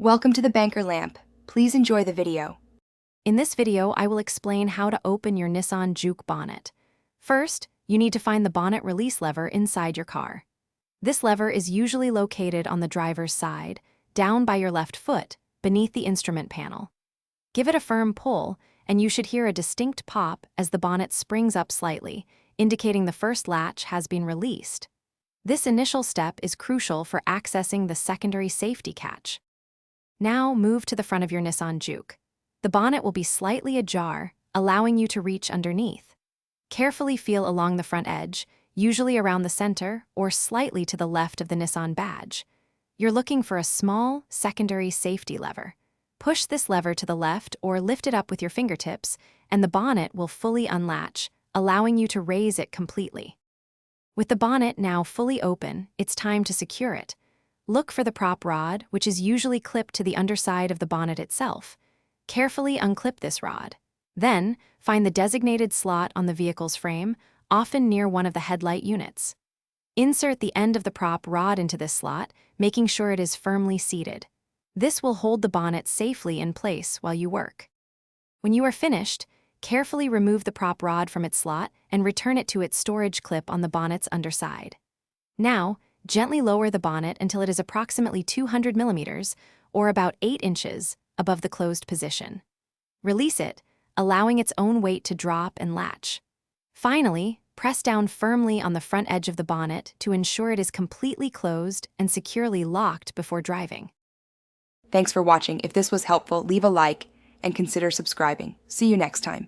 Welcome to the Banker Lamp. Please enjoy the video. In this video, I will explain how to open your Nissan Juke bonnet. First, you need to find the bonnet release lever inside your car. This lever is usually located on the driver's side, down by your left foot, beneath the instrument panel. Give it a firm pull, and you should hear a distinct pop as the bonnet springs up slightly, indicating the first latch has been released. This initial step is crucial for accessing the secondary safety catch. Now move to the front of your Nissan Juke. The bonnet will be slightly ajar, allowing you to reach underneath. Carefully feel along the front edge, usually around the center or slightly to the left of the Nissan badge. You're looking for a small, secondary safety lever. Push this lever to the left or lift it up with your fingertips, and the bonnet will fully unlatch, allowing you to raise it completely. With the bonnet now fully open, it's time to secure it. Look for the prop rod, which is usually clipped to the underside of the bonnet itself. Carefully unclip this rod. Then, find the designated slot on the vehicle's frame, often near one of the headlight units. Insert the end of the prop rod into this slot, making sure it is firmly seated. This will hold the bonnet safely in place while you work. When you are finished, carefully remove the prop rod from its slot and return it to its storage clip on the bonnet's underside. Now, gently lower the bonnet until it is approximately 200 millimeters, or about 8 inches, above the closed position. Release it, allowing its own weight to drop and latch. Finally, press down firmly on the front edge of the bonnet to ensure it is completely closed and securely locked before driving. Thanks for watching. If this was helpful, leave a like and consider subscribing. See you next time.